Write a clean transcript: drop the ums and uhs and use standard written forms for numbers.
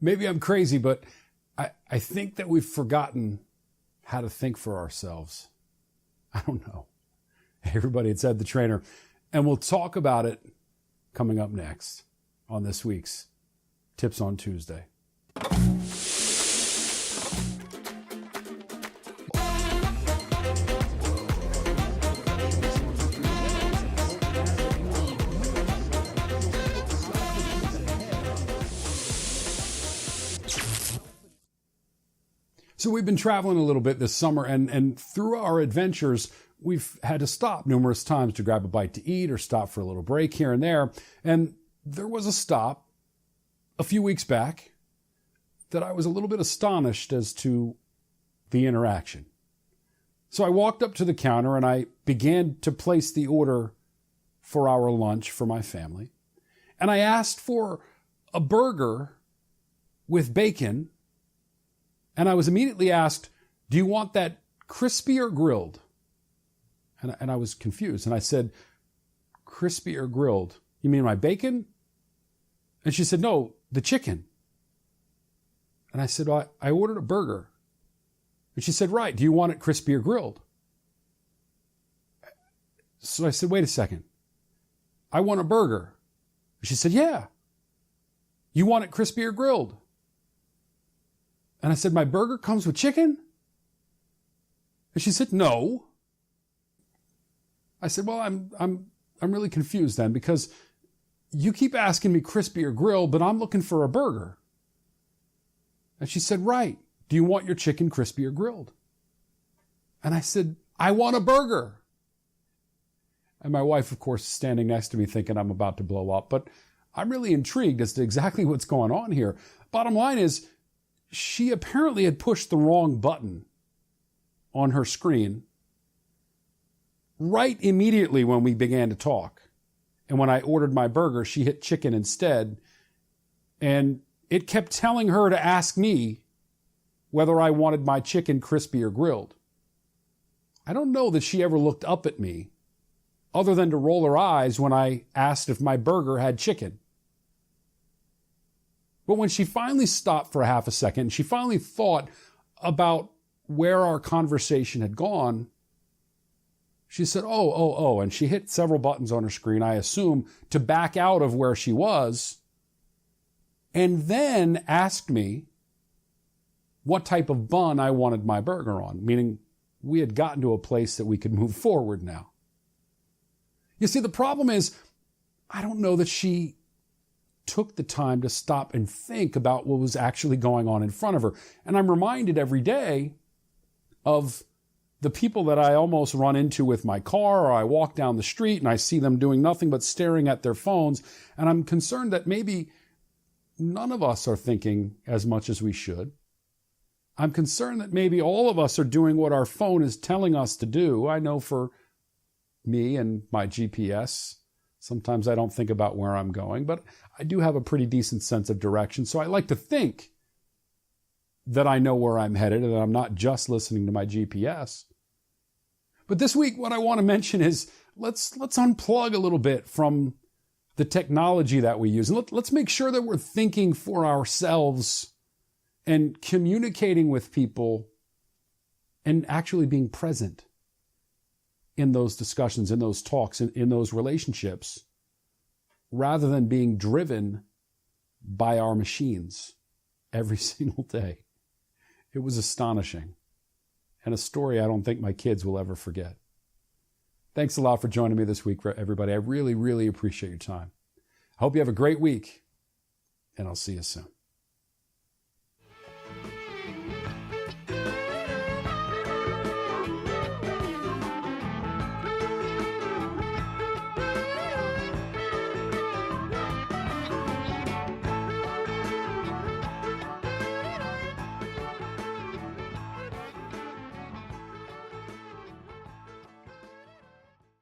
Maybe I'm crazy, but I think that we've forgotten how to think for ourselves. I don't know. Hey, everybody, it's Ed the Trainer, and we'll talk about it coming up next on this week's Tips on Tuesday. So we've been traveling a little bit this summer, and through our adventures, we've had to stop numerous times to grab a bite to eat or stop for a little break here and there. And there was a stop a few weeks back that I was a little bit astonished as to the interaction. So I walked up to the counter and I began to place the order for our lunch for my family. And I asked for a burger with bacon. And I was immediately asked, do you want that crispy or grilled? And I was confused. And I said, crispy or grilled? You mean my bacon? And she said, no, the chicken. And I said, well, I ordered a burger. And she said, right, do you want it crispy or grilled? So I said, wait a second. I want a burger. And she said, yeah. You want it crispy or grilled? And I said, my burger comes with chicken? And she said, no. I said, well, I'm really confused then, because you keep asking me crispy or grilled, but I'm looking for a burger. And she said, right. Do you want your chicken crispy or grilled? And I said, I want a burger. And my wife, of course, is standing next to me thinking I'm about to blow up, but I'm really intrigued as to exactly what's going on here. Bottom line is, she apparently had pushed the wrong button on her screen right immediately when we began to talk. And when I ordered my burger, she hit chicken instead. And it kept telling her to ask me whether I wanted my chicken crispy or grilled. I don't know that she ever looked up at me other than to roll her eyes when I asked if my burger had chicken. But when she finally stopped for a half a second, she finally thought about where our conversation had gone. She said, oh, and she hit several buttons on her screen, I assume, to back out of where she was, and then asked me what type of bun I wanted my burger on, meaning we had gotten to a place that we could move forward now. You see, the problem is, I don't know that she took the time to stop and think about what was actually going on in front of her. And I'm reminded every day of the people that I almost run into with my car, or I walk down the street and I see them doing nothing but staring at their phones. And I'm concerned that maybe none of us are thinking as much as we should. I'm concerned that maybe all of us are doing what our phone is telling us to do. I know for me and my GPS, sometimes I don't think about where I'm going, but I do have a pretty decent sense of direction. So I like to think that I know where I'm headed and that I'm not just listening to my GPS. But this week, what I want to mention is let's unplug a little bit from the technology that we use. And let's make sure that we're thinking for ourselves and communicating with people and actually being present in those discussions, in those talks, in those relationships, rather than being driven by our machines every single day. It was astonishing, and a story I don't think my kids will ever forget. Thanks a lot for joining me this week, everybody. I really, really appreciate your time. I hope you have a great week, and I'll see you soon.